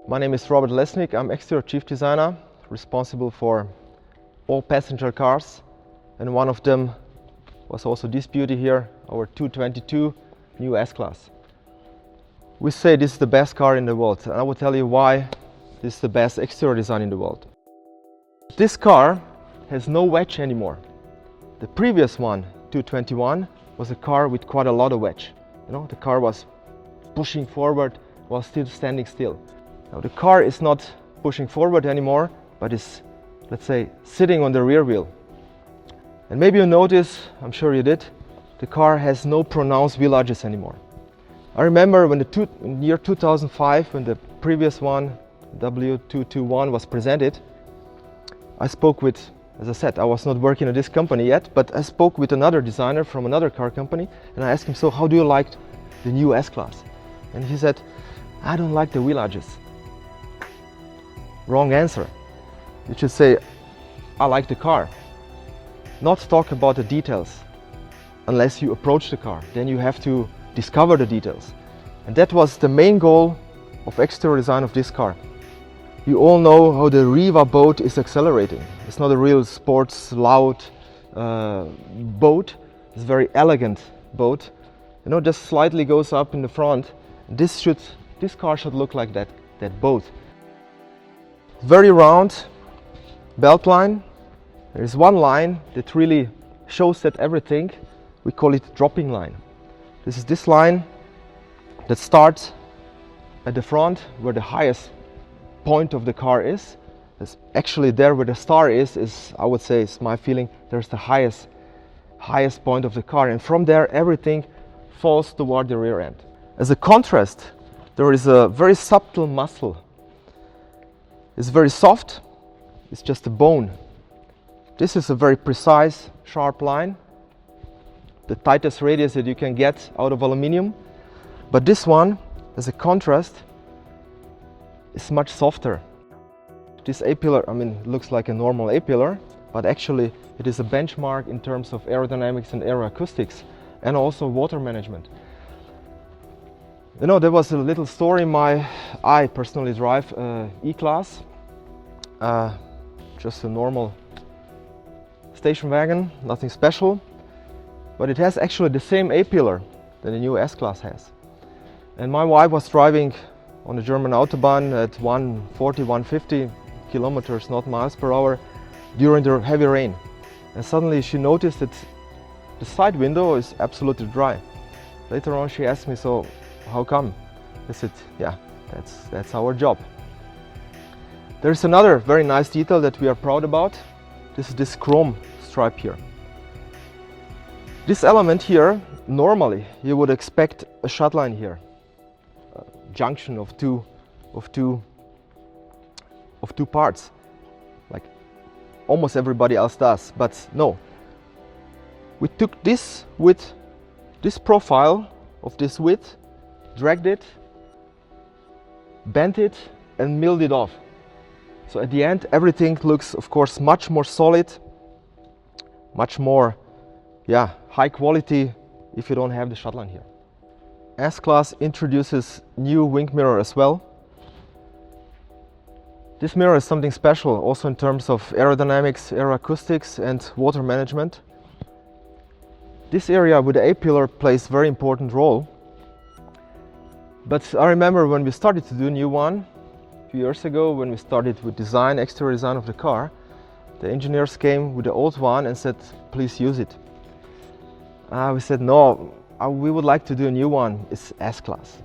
My name is Robert Lesnick. I'm exterior chief designer, responsible for all passenger cars, and one of them was also this beauty here, our 222 new S-Class. We say this is the best car in the world, and I will tell you why this is the best exterior design in the world. This car has no wedge anymore. The previous one, 221, was a car with quite a lot of wedge. The car was pushing forward while still standing still. Now the car is not pushing forward anymore, but is, let's say, sitting on the rear wheel. And maybe you notice, I'm sure you did, the car has no pronounced wheel arches anymore. I remember when in the year 2005, when the previous one, W221, was presented, I spoke with, as I said, I was not working at this company yet, but I spoke with another designer from another car company, and I asked him, so how do you like the new S-Class? And he said, I don't like the wheel arches. Wrong answer. You should say, I like the car. Not talk about the details. Unless you approach the car, then you have to discover the details. And that was the main goal of exterior design of this car. You all know how the Riva boat is accelerating. It's not a real sports, loud boat. It's a very elegant boat. Just slightly goes up in the front. This car should look like that boat. Very round belt line. There is one line that really shows that everything. We call it dropping line. This is this line that starts at the front where the highest point of the car is. It's actually there where the star is I would say, it's my feeling, there's the highest point of the car, and from there everything falls toward the rear end. As a contrast, there is a very subtle muscle. It's very soft, it's just a bone. This is a very precise, sharp line, the tightest radius that you can get out of aluminium. But this one, as a contrast, is much softer. This A-pillar, looks like a normal A-pillar, but actually it is a benchmark in terms of aerodynamics and aeroacoustics, and also water management. There was a little story. I personally drive E-Class, just a normal station wagon, nothing special, but it has actually the same A-pillar that the new S-Class has. And my wife was driving on the German Autobahn at 140, 150 kilometers, not miles per hour, during the heavy rain. And suddenly she noticed that the side window is absolutely dry. Later on she asked me, so how come? I said, yeah, that's our job. There's another very nice detail that we are proud about. This is this chrome stripe here. This element here, normally you would expect a shut line here, a junction of two parts, like almost everybody else does. But no, we took this width, this profile of this width, dragged it, bent it, and milled it off. So at the end, everything looks, of course, much more solid, much more, high quality if you don't have the shut line here. S-Class introduces new wing mirror as well. This mirror is something special, also in terms of aerodynamics, aeroacoustics, and water management. This area with the A-pillar plays a very important role. But I remember when we started to do a new one, a few years ago, when we started with exterior design of the car, the engineers came with the old one and said, please use it. We said, no, we would like to do a new one, it's S-Class.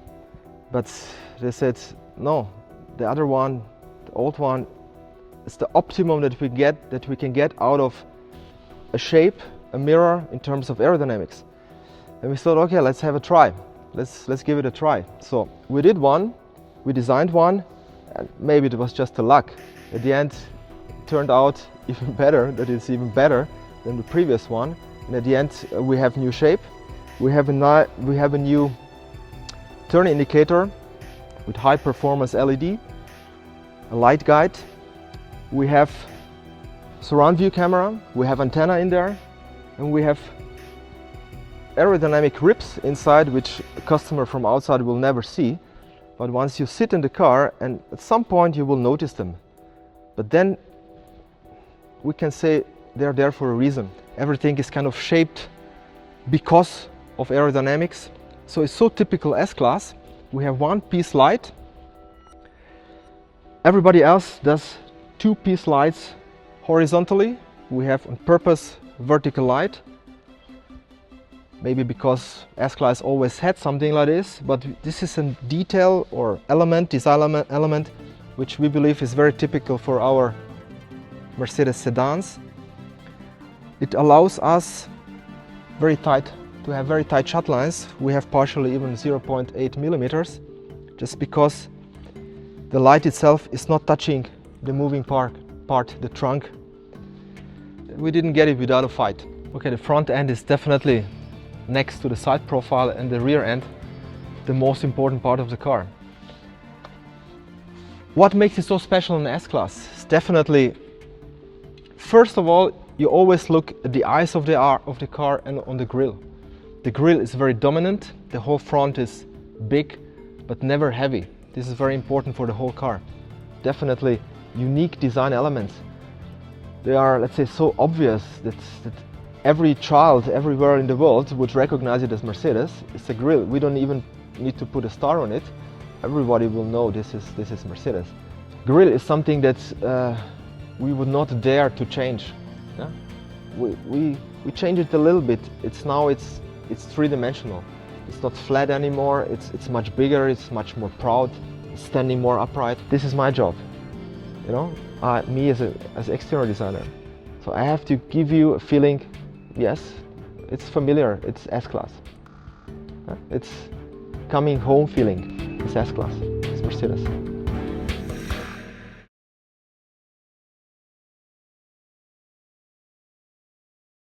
But they said, no, the other one, the old one, is the optimum that we can get out of a shape, a mirror, in terms of aerodynamics. And we thought, okay, let's have a try. Let's give it a try. So we did one, we designed one, and maybe it was just a luck. At the end, it turned out even better, that it's even better than the previous one. And at the end, we have new shape. We have a new turn indicator with high performance LED, a light guide. We have surround view camera, we have antenna in there, and we have aerodynamic ribs inside, which a customer from outside will never see. but once you sit in the car, and at some point you will notice them. But then we can say they're there for a reason. Everything is kind of shaped because of aerodynamics. So it's so typical S-Class. We have one-piece light. Everybody else does two-piece lights horizontally. We have on purpose vertical light. Maybe because S-Class always had something like this, but this is a detail or element, design element, which we believe is very typical for our Mercedes sedans. It allows us to have very tight shut lines. We have partially even 0.8 millimeters, just because the light itself is not touching the moving part, the trunk. We didn't get it without a fight. Okay, the front end is definitely next to the side profile, and the rear end the most important part of the car. What makes it so special in the S-Class? It's definitely, first of all, you always look at the eyes of the car and on the grille. The grille is very dominant. The whole front is big but never heavy. This is very important for the whole car. Definitely unique design elements. They are, let's say, so obvious that every child everywhere in the world would recognize it as Mercedes. It's a grille. We don't even need to put a star on it. Everybody will know this is Mercedes. Grille is something that we would not dare to change. Yeah? We change it a little bit. It's three-dimensional. It's not flat anymore. It's much bigger. It's much more proud. It's standing more upright. This is my job. You know, me as exterior designer. So I have to give you a feeling. Yes, it's familiar. It's S-Class. It's coming home feeling. It's S-Class. It's Mercedes.